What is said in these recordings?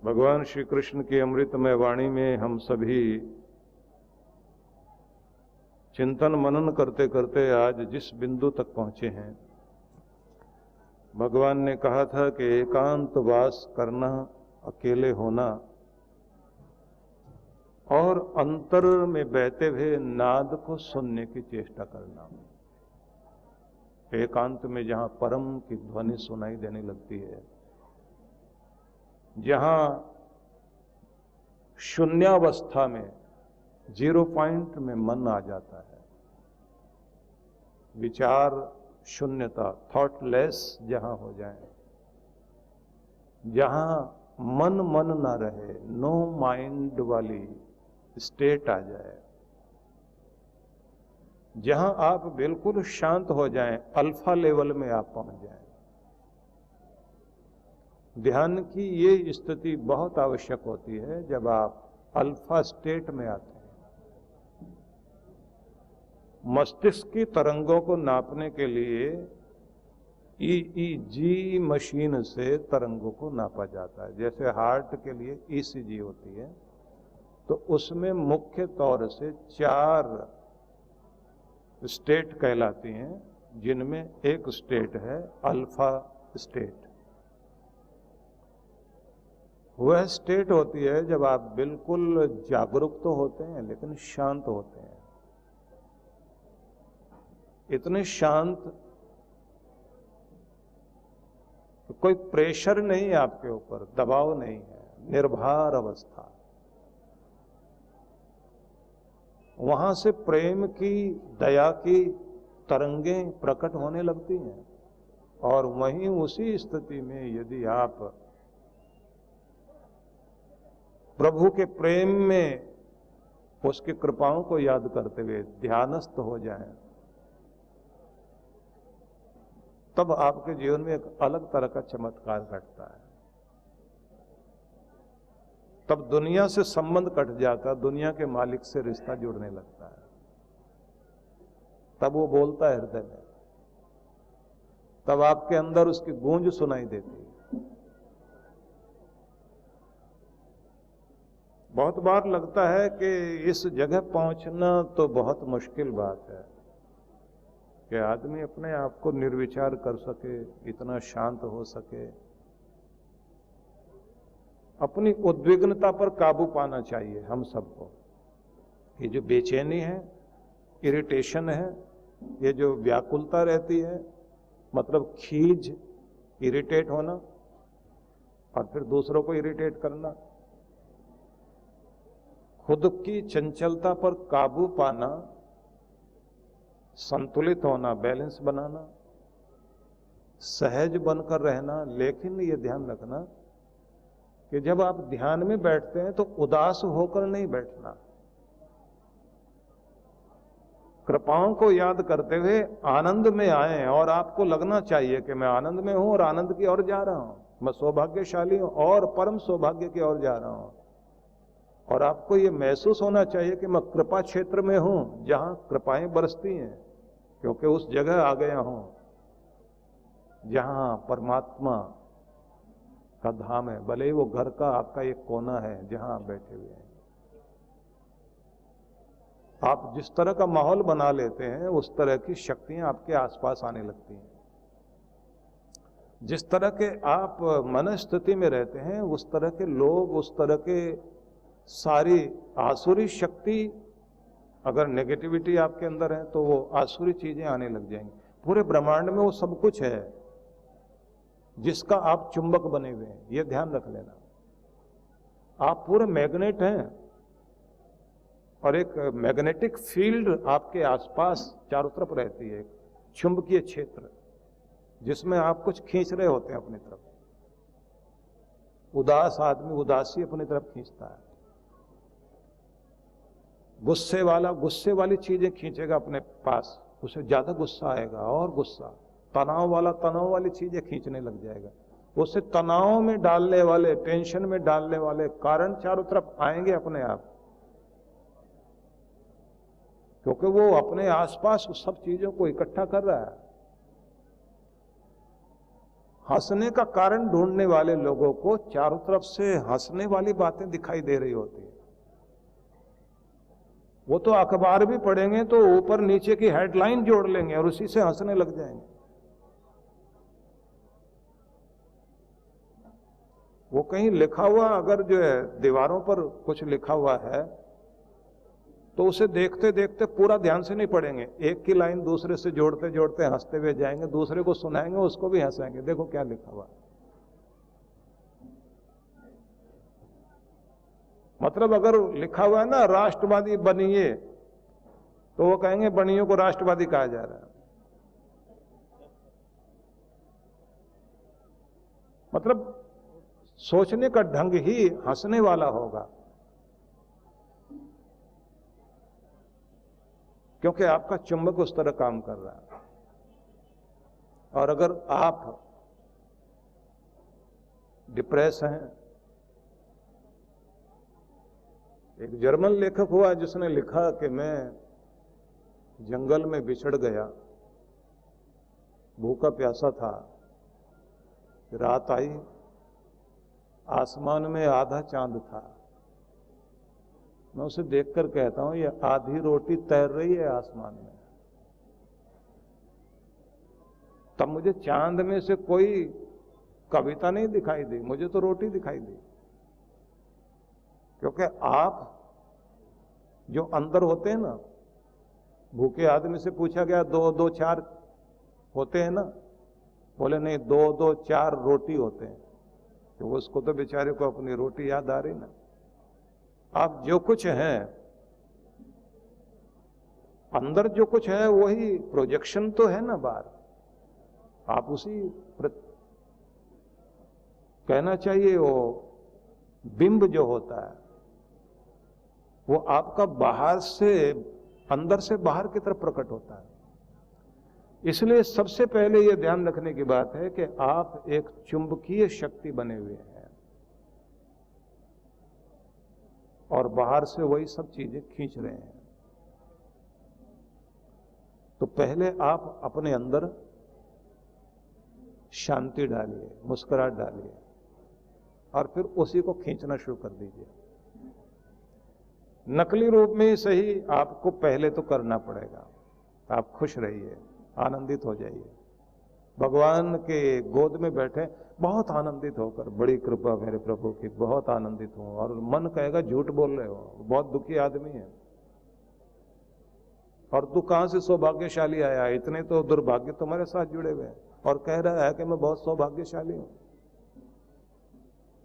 भगवान श्री कृष्ण की अमृतमय वाणी में हम सभी चिंतन मनन करते करते आज जिस बिंदु तक पहुंचे हैं, भगवान ने कहा था कि एकांतवास करना, अकेले होना और अंतर में बहते हुए नाद को सुनने की चेष्टा करना। एकांत में जहां परम की ध्वनि सुनाई देने लगती है, जहां शून्यावस्था में, जीरो पॉइंट में मन आ जाता है, विचार शून्यता, थॉटलेस जहां हो जाए, जहां मन ना रहे, नो माइंड वाली स्टेट आ जाए, जहां आप बिल्कुल शांत हो जाएं, अल्फा लेवल में आप पहुंच जाएं। ध्यान की ये स्थिति बहुत आवश्यक होती है जब आप अल्फा स्टेट में आते हैं। मस्तिष्क की तरंगों को नापने के लिए ईईजी मशीन से तरंगों को नापा जाता है। जैसे हार्ट के लिए ईसीजी होती है, तो उसमें मुख्य तौर से 4 स्टेट कहलाती हैं, जिनमें एक स्टेट है अल्फा स्टेट। वह स्टेट होती है जब आप बिल्कुल जागरूक तो होते हैं लेकिन शांत होते हैं, इतने शांत कि कोई प्रेशर नहीं है आपके ऊपर, दबाव नहीं है, निर्भर अवस्था। वहां से प्रेम की, दया की तरंगें प्रकट होने लगती हैं। और वहीं उसी स्थिति में यदि आप प्रभु के प्रेम में उसकी कृपाओं को याद करते हुए ध्यानस्थ हो जाएं, तब आपके जीवन में एक अलग तरह का चमत्कार घटता है। तब दुनिया से संबंध कट जाता है, दुनिया के मालिक से रिश्ता जुड़ने लगता है। तब वो बोलता है हृदय में, तब आपके अंदर उसकी गूंज सुनाई देती है। बहुत बार लगता है कि इस जगह पहुंचना तो बहुत मुश्किल बात है कि आदमी अपने आप को निर्विचार कर सके, इतना शांत हो सके। अपनी उद्विग्नता पर काबू पाना चाहिए हम सबको। ये जो बेचैनी है, इरिटेशन है, ये जो व्याकुलता रहती है, मतलब खीज, इरिटेट होना और फिर दूसरों को इरिटेट करना, खुद की चंचलता पर काबू पाना, संतुलित होना, बैलेंस बनाना, सहज बनकर रहना। लेकिन ये ध्यान रखना कि जब आप ध्यान में बैठते हैं तो उदास होकर नहीं बैठना। कृपाओं को याद करते हुए आनंद में आए, और आपको लगना चाहिए कि मैं आनंद में हूं और आनंद की ओर जा रहा हूं, मैं सौभाग्यशाली हूं और परम सौभाग्य की ओर जा रहा हूं। और आपको ये महसूस होना चाहिए कि मैं कृपा क्षेत्र में हूं, जहां कृपाएं बरसती हैं, क्योंकि उस जगह आ गया हूं जहां परमात्मा का धाम है। भले ही वो घर का आपका एक कोना है जहां आप बैठे हुए हैं। आप जिस तरह का माहौल बना लेते हैं, उस तरह की शक्तियां आपके आसपास आने लगती हैं। जिस तरह के आप मन स्थिति में रहते हैं, उस तरह के लोग, उस तरह के सारी आसुरी शक्ति, अगर नेगेटिविटी आपके अंदर है तो वो आसुरी चीजें आने लग जाएंगी। पूरे ब्रह्मांड में वो सब कुछ है जिसका आप चुंबक बने हुए हैं, ये ध्यान रख लेना। आप पूरे मैग्नेट हैं और एक मैग्नेटिक फील्ड आपके आसपास चारों तरफ रहती है, एक चुंबकीय क्षेत्र जिसमें आप कुछ खींच रहे होते हैं अपनी तरफ। उदास आदमी उदासी अपनी तरफ खींचता है, गुस्से वाला गुस्से वाली चीजें खींचेगा अपने पास, उसे ज्यादा गुस्सा आएगा और गुस्सा। तनाव वाला तनाव वाली चीजें खींचने लग जाएगा, उसे तनाव में डालने वाले, टेंशन में डालने वाले कारण चारों तरफ आएंगे अपने आप, क्योंकि वो अपने आसपास उस सब चीजों को इकट्ठा कर रहा है। हंसने का कारण ढूंढने वाले लोगों को चारों तरफ से हंसने वाली बातें दिखाई दे रही होती है। वो तो अखबार भी पढ़ेंगे तो ऊपर नीचे की हेडलाइन जोड़ लेंगे और उसी से हंसने लग जाएंगे। वो कहीं लिखा हुआ अगर जो है दीवारों पर कुछ लिखा हुआ है तो उसे देखते देखते पूरा ध्यान से नहीं पढ़ेंगे, एक की लाइन दूसरे से जोड़ते जोड़ते हंसते हुए जाएंगे, दूसरे को सुनाएंगे, उसको भी हंसाएंगे, देखो क्या लिखा हुआ। मतलब अगर लिखा हुआ है ना राष्ट्रवादी बनिए, तो वो कहेंगे बनियों को राष्ट्रवादी कहा जा रहा है। मतलब सोचने का ढंग ही हंसने वाला होगा, क्योंकि आपका चुंबक उस तरह काम कर रहा है। और अगर आप डिप्रेस हैं, एक जर्मन लेखक हुआ जिसने लिखा कि मैं जंगल में बिछड़ गया, भूखा प्यासा था, रात आई, आसमान में आधा चांद था, मैं उसे देखकर कहता हूं ये आधी रोटी तैर रही है आसमान में। तब मुझे चांद में से कोई कविता नहीं दिखाई दी, मुझे तो रोटी दिखाई दी। क्योंकि आप जो अंदर होते हैं ना, भूखे आदमी से पूछा गया 2 2 4 होते हैं ना, बोले नहीं 2 2 4 रोटी होते हैं। तो उसको तो बेचारे को अपनी रोटी याद आ रही ना। आप जो कुछ हैं अंदर, जो कुछ है वही प्रोजेक्शन तो है ना बाहर, आप उसी कहना चाहिए वो बिंब जो होता है वो आपका बाहर से अंदर से बाहर की तरफ प्रकट होता है। इसलिए सबसे पहले यह ध्यान रखने की बात है कि आप एक चुंबकीय शक्ति बने हुए हैं और बाहर से वही सब चीजें खींच रहे हैं। तो पहले आप अपने अंदर शांति डालिए, मुस्कुराहट डालिए और फिर उसी को खींचना शुरू कर दीजिए। नकली रूप में ही सही, आपको पहले तो करना पड़ेगा। आप खुश रहिए, आनंदित हो जाइए, भगवान के गोद में बैठे बहुत आनंदित होकर, बड़ी कृपा मेरे प्रभु की, बहुत आनंदित हूं। और मन कहेगा झूठ बोल रहे हो, बहुत दुखी आदमी है, और तू कहां से सौभाग्यशाली आया, इतने तो दुर्भाग्य तुम्हारे साथ जुड़े हुए हैं, और कह रहा है कि मैं बहुत सौभाग्यशाली हूं।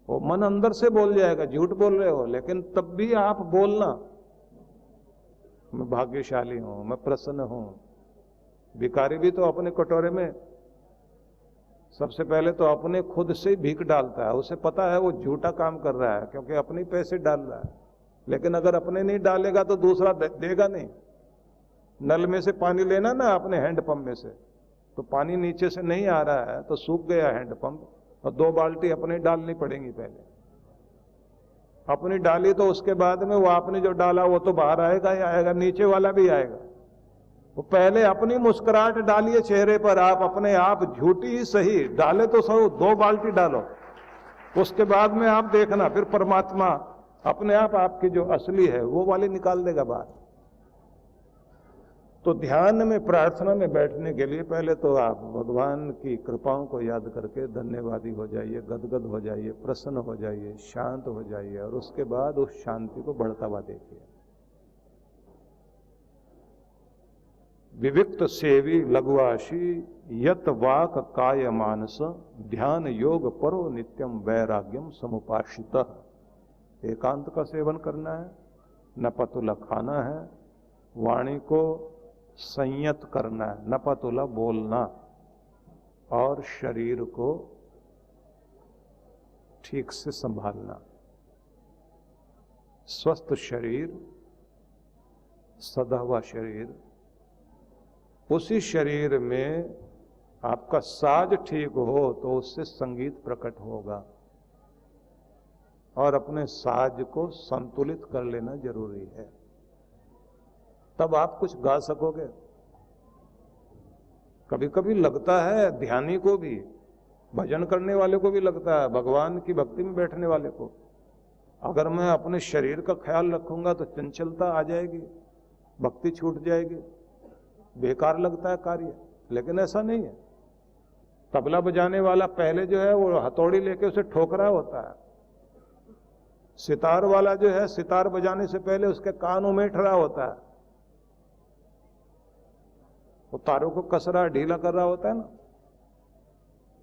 वो मन अंदर से बोल जाएगा झूठ बोल रहे हो, लेकिन तब भी आप बोलना मैं भाग्यशाली हूं, मैं प्रसन्न हूं। भिखारी भी तो अपने कटोरे में सबसे पहले तो अपने खुद से ही भीख डालता है, उसे पता है वो झूठा काम कर रहा है क्योंकि अपने पैसे डाल रहा है। लेकिन अगर अपने नहीं डालेगा तो दूसरा देगा नहीं। नल में से पानी लेना ना अपने हैंडपंप में से, तो पानी नीचे से नहीं आ रहा है तो सूख गया हैंडपंप, और 2 बाल्टी अपने डालनी पड़ेंगी। पहले अपनी डाली तो उसके बाद में वो आपने जो डाला वो तो बाहर आएगा ही आएगा, नीचे वाला भी आएगा। वो पहले अपनी मुस्कुराहट डालिए चेहरे पर, आप अपने आप झूठी ही सही डाले तो सही 2 बाल्टी डालो, उसके बाद में आप देखना फिर परमात्मा अपने आप आपकी जो असली है वो वाली निकाल देगा बाहर। तो ध्यान में, प्रार्थना में बैठने के लिए पहले तो आप भगवान की कृपाओं को याद करके धन्यवादी हो जाइए, गदगद हो जाइए, प्रसन्न हो जाइए, शांत हो जाइए, और उसके बाद उस शांति को बढ़ता हुआ देखिए। विविक्त सेवी लघुआशी यत वाक काय मानस ध्यान योग परो नित्यम वैराग्यम समुपाश्रितः। एकांत का सेवन करना है, नपतुला खाना है, वाणी को संयत करना है, नपतुला बोलना, और शरीर को ठीक से संभालना। स्वस्थ शरीर, सदा हुआ शरीर, उसी शरीर में आपका साज ठीक हो तो उससे संगीत प्रकट होगा, और अपने साज को संतुलित कर लेना जरूरी है, तब आप कुछ गा सकोगे। कभी कभी लगता है ध्यानी को भी भजन करने वाले को भी लगता है, भगवान की भक्ति में बैठने वाले को। अगर मैं अपने शरीर का ख्याल रखूंगा तो चंचलता आ जाएगी, भक्ति छूट जाएगी, बेकार लगता है कार्य। लेकिन ऐसा नहीं है। तबला बजाने वाला पहले जो है वो हथौड़ी लेके उसे ठोक रहा होता है। सितार वाला जो है सितार बजाने से पहले उसके कान उमेट रहा होता है, वो तारों को कस रहा, ढीला कर रहा होता है ना।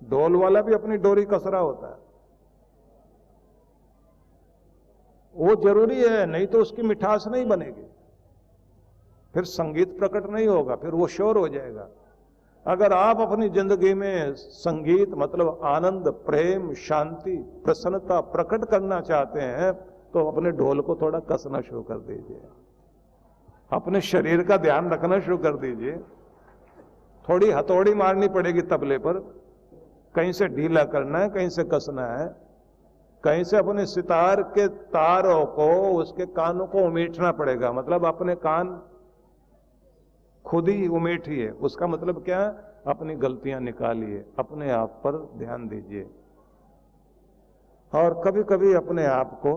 ढोल वाला भी अपनी डोरी कस रहा होता है। वो जरूरी है, नहीं तो उसकी मिठास नहीं बनेगी, फिर संगीत प्रकट नहीं होगा, फिर वो शोर हो जाएगा। अगर आप अपनी जिंदगी में संगीत मतलब आनंद, प्रेम, शांति, प्रसन्नता प्रकट करना चाहते हैं तो अपने ढोल को थोड़ा कसना शुरू कर दीजिए, अपने शरीर का ध्यान रखना शुरू कर दीजिए। थोड़ी हथौड़ी मारनी पड़ेगी तबले पर, कहीं से ढीला करना है, कहीं से कसना है, कहीं से अपने सितार के तारों को, उसके कानों को उमेटना पड़ेगा। मतलब अपने कान खुद ही उमेटिए। उसका मतलब क्या है? अपनी गलतियां निकालिए, अपने आप पर ध्यान दीजिए और कभी कभी अपने आप को,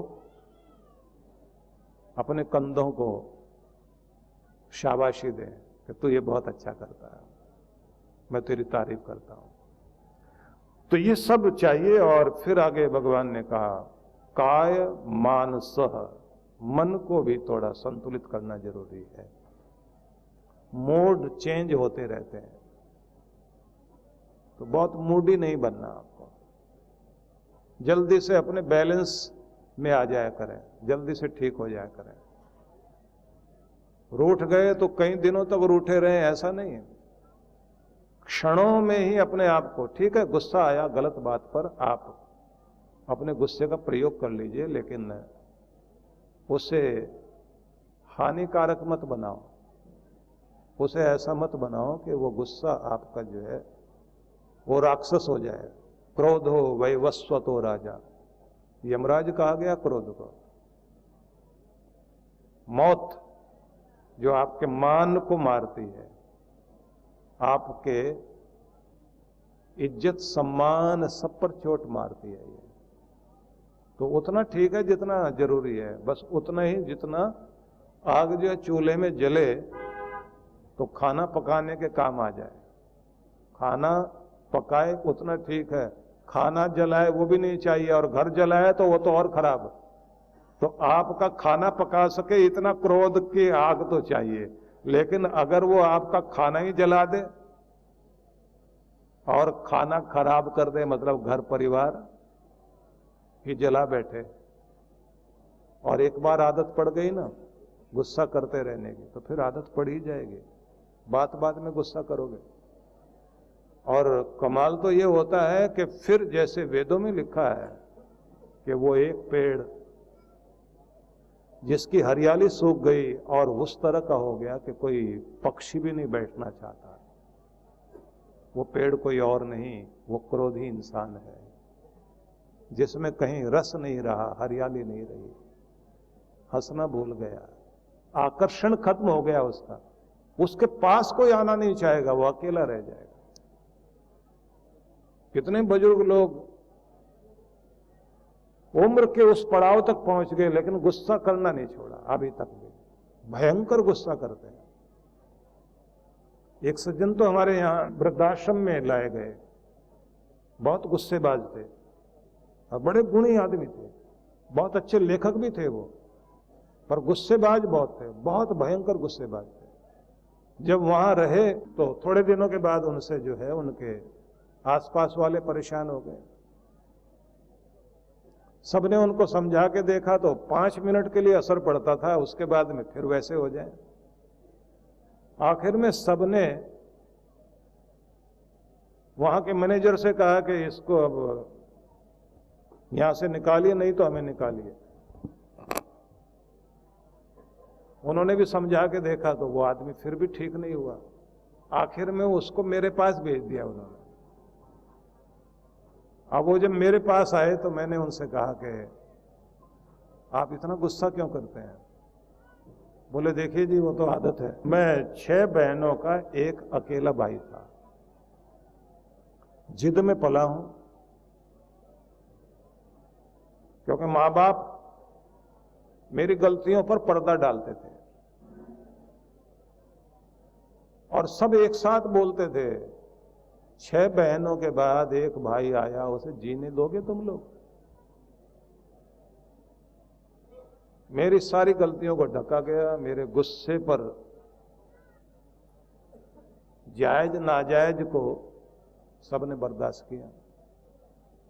अपने कंधों को शाबाशी दें कि तू ये बहुत अच्छा करता है, मैं तेरी तारीफ करता हूं। तो ये सब चाहिए। और फिर आगे भगवान ने कहा काय मानसः, मन को भी थोड़ा संतुलित करना जरूरी है। मूड चेंज होते रहते हैं, तो बहुत मूडी नहीं बनना आपको। जल्दी से अपने बैलेंस में आ जाया करें, जल्दी से ठीक हो जाया करें। रूठ गए तो कई दिनों तक रूठे रहे, ऐसा नहीं है। क्षणों में ही अपने आप को, ठीक है गुस्सा आया गलत बात पर, आप अपने गुस्से का प्रयोग कर लीजिए, लेकिन उसे हानिकारक मत बनाओ, उसे ऐसा मत बनाओ कि वो गुस्सा आपका जो है वो राक्षस हो जाए। क्रोध हो वैवस्वतो राजा, यमराज कहा गया क्रोध को। मौत जो आपके मान को मारती है, आपके इज्जत सम्मान सब पर चोट मारती है। ये तो उतना ठीक है जितना जरूरी है, बस उतना ही जितना आग जो है चूल्हे में जले तो खाना पकाने के काम आ जाए। खाना पकाए उतना ठीक है, खाना जलाए वो भी नहीं चाहिए, और घर जलाए तो वो तो और खराब। तो आपका खाना पका सके इतना क्रोध की आग तो चाहिए। लेकिन अगर वो आपका खाना ही जला दे और खाना खराब कर दे, मतलब घर परिवार ही जला बैठे, और एक बार आदत पड़ गई ना गुस्सा करते रहने की, तो फिर आदत पड़ ही जाएगी, बात बात में गुस्सा करोगे। और कमाल तो ये होता है कि फिर जैसे वेदों में लिखा है कि वो एक पेड़ जिसकी हरियाली सूख गई और उस तरह का हो गया कि कोई पक्षी भी नहीं बैठना चाहता, वो पेड़ कोई और नहीं, वो क्रोधी इंसान है जिसमें कहीं रस नहीं रहा, हरियाली नहीं रही, हंसना भूल गया, आकर्षण खत्म हो गया उसका, उसके पास कोई आना नहीं चाहेगा, वो अकेला रह जाएगा। कितने बुजुर्ग लोग उम्र के उस पड़ाव तक पहुंच गए लेकिन गुस्सा करना नहीं छोड़ा, अभी तक भी भयंकर गुस्सा करते हैं। एक सज्जन तो हमारे यहां वृद्धाश्रम में लाए गए, बहुत गुस्सेबाज थे और बड़े गुणी आदमी थे, बहुत अच्छे लेखक भी थे वो, पर गुस्सेबाज बहुत थे, बहुत भयंकर गुस्सेबाज थे। जब वहां रहे तो थोड़े दिनों के बाद उनसे जो है उनके आसपास वाले परेशान हो गए। सबने उनको समझा के देखा तो 5 मिनट के लिए असर पड़ता था, उसके बाद में फिर वैसे हो जाए। आखिर में सबने वहां के मैनेजर से कहा कि इसको अब यहां से निकालिए, नहीं तो हमें निकालिए। उन्होंने भी समझा के देखा तो वो आदमी फिर भी ठीक नहीं हुआ। आखिर में उसको मेरे पास भेज दिया उन्होंने। अब वो जब मेरे पास आए तो मैंने उनसे कहा कि आप इतना गुस्सा क्यों करते हैं? बोले देखिए जी वो तो आदत है, मैं 6 बहनों का एक अकेला भाई था, जिद में पला हूं, क्योंकि माँ बाप मेरी गलतियों पर पर्दा डालते थे और सब एक साथ बोलते थे, 6 बहनों के बाद एक भाई आया, उसे जीने दोगे तुम लोग? मेरी सारी गलतियों को ढका गया, मेरे गुस्से पर जायज नाजायज को सबने बर्दाश्त किया।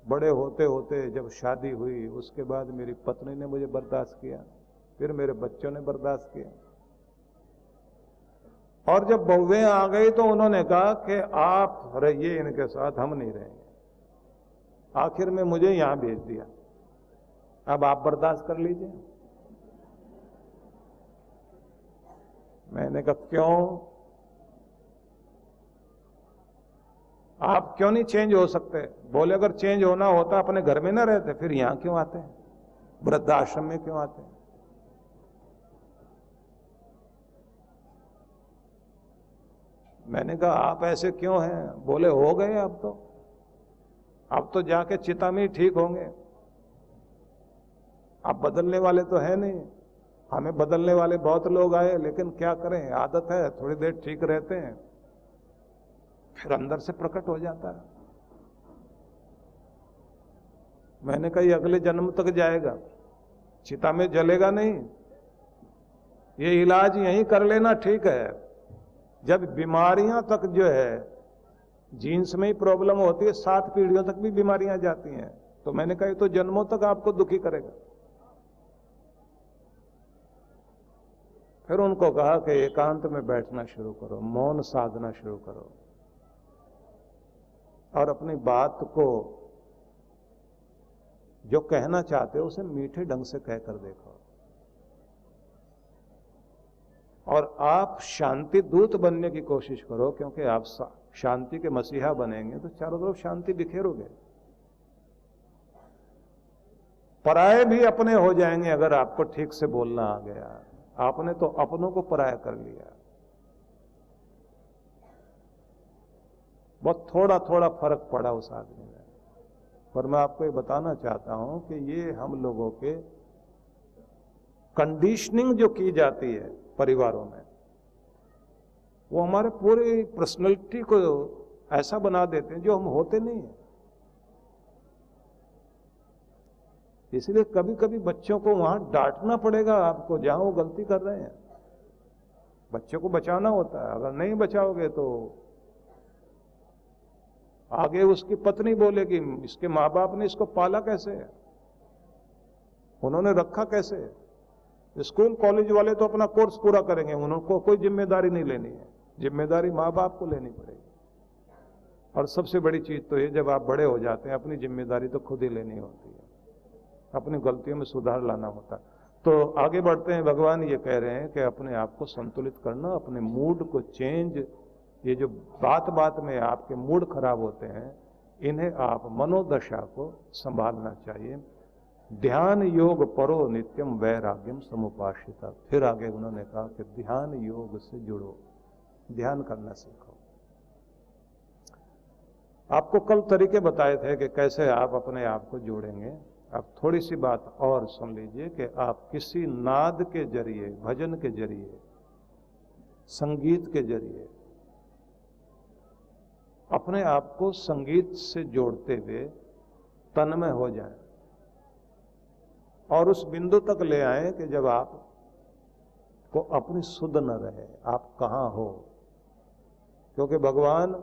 बड़े होते होते जब शादी हुई उसके बाद मेरी पत्नी ने मुझे बर्दाश्त किया, फिर मेरे बच्चों ने बर्दाश्त किया, और जब बहुएं आ गई तो उन्होंने कहा कि आप रहिए इनके साथ, हम नहीं रहेंगे। आखिर में मुझे यहां भेज दिया, अब आप बर्दाश्त कर लीजिए। मैंने कहा क्यों? आप क्यों नहीं चेंज हो सकते? बोले अगर चेंज होना होता अपने घर में ना रहते, फिर यहां क्यों आते हैं, वृद्धाश्रम में क्यों आते हैं? मैंने कहा आप ऐसे क्यों हैं? बोले हो गए अब तो जाके चिता में ही ठीक होंगे, आप बदलने वाले तो है नहीं। हमें बदलने वाले बहुत लोग आए, लेकिन क्या करें, आदत है, थोड़ी देर ठीक रहते हैं फिर अंदर से प्रकट हो जाता है। मैंने कहा ये अगले जन्म तक जाएगा, चिता में जलेगा नहीं, ये इलाज यहीं कर लेना ठीक है। जब बीमारियां तक जो है जीन्स में ही प्रॉब्लम होती है, 7 पीढ़ियों तक भी बीमारियां जाती हैं, तो मैंने कहा ये तो जन्मों तक आपको दुखी करेगा। फिर उनको कहा कि एकांत में बैठना शुरू करो, मौन साधना शुरू करो और अपनी बात को जो कहना चाहते हो उसे मीठे ढंग से कहकर देखो, और आप शांति दूत बनने की कोशिश करो, क्योंकि आप शांति के मसीहा बनेंगे तो चारों तरफ शांति बिखेरोगे। पराये भी अपने हो जाएंगे अगर आपको ठीक से बोलना आ गया। आपने तो अपनों को पराया कर लिया। बहुत थोड़ा थोड़ा फर्क पड़ा उस आदमी में, पर मैं आपको ये बताना चाहता हूं कि ये हम लोगों के कंडीशनिंग जो की जाती है परिवारों में, वो हमारे पूरी पर्सनैलिटी को ऐसा बना देते हैं जो हम होते नहीं हैं। इसलिए कभी कभी बच्चों को वहां डांटना पड़ेगा आपको जहां वो गलती कर रहे हैं। बच्चों को बचाना होता है, अगर नहीं बचाओगे तो आगे उसकी पत्नी बोलेगी इसके माँ बाप ने इसको पाला कैसे, उन्होंने रखा कैसे। स्कूल कॉलेज वाले तो अपना कोर्स पूरा करेंगे, उनको कोई जिम्मेदारी नहीं लेनी है, जिम्मेदारी माँ बाप को लेनी पड़ेगी। और सबसे बड़ी चीज तो ये, जब आप बड़े हो जाते हैं अपनी जिम्मेदारी तो खुद ही लेनी होती है, अपनी गलतियों में सुधार लाना होता है। तो आगे बढ़ते हैं, भगवान ये कह रहे हैं कि अपने आप को संतुलित करना, अपने मूड को चेंज, ये जो बात बात में आपके मूड खराब होते हैं इन्हें आप मनोदशा को संभालना चाहिए। ध्यान योग परो नित्यम वैराग्यम समुपाशिता। फिर आगे उन्होंने कहा कि ध्यान योग से जुड़ो, ध्यान करना सीखो। आपको कल तरीके बताए थे कि कैसे आप अपने आप को जोड़ेंगे। अब थोड़ी सी बात और सुन लीजिए कि आप किसी नाद के जरिए, भजन के जरिए, संगीत के जरिए अपने आप को संगीत से जोड़ते हुए तन्मय हो जाएं और उस बिंदु तक ले आए कि जब आप को अपनी सुध न रहे आप कहाँ हो। क्योंकि भगवान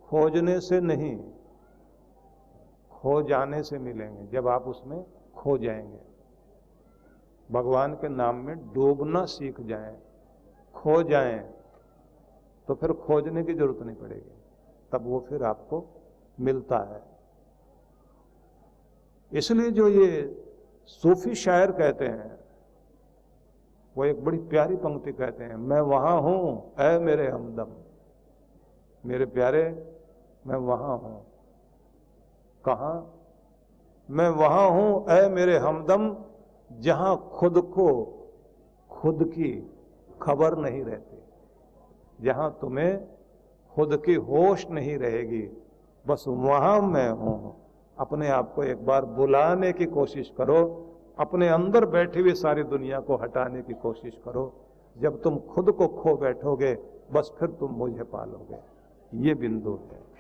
खोजने से नहीं, खो जाने से मिलेंगे। जब आप उसमें खो जाएंगे, भगवान के नाम में डूबना सीख जाएं, खो जाएं, तो फिर खोजने की जरूरत नहीं पड़ेगी, तब वो फिर आपको मिलता है। इसलिए जो ये सूफी शायर कहते हैं वो एक बड़ी प्यारी पंक्ति कहते हैं, मैं वहां हूं ऐ मेरे हमदम। मेरे प्यारे, मैं वहां हूं। कहां? मैं वहां हूं ऐ मेरे हमदम जहां खुद को खुद की खबर नहीं रहती, जहां तुम्हें खुद की होश नहीं रहेगी, बस वहां मैं हूं। अपने आप को एक बार बुलाने की कोशिश करो, अपने अंदर बैठी हुई सारी दुनिया को हटाने की कोशिश करो। जब तुम खुद को खो बैठोगे, बस फिर तुम मुझे पालोगे। ये बिंदु है।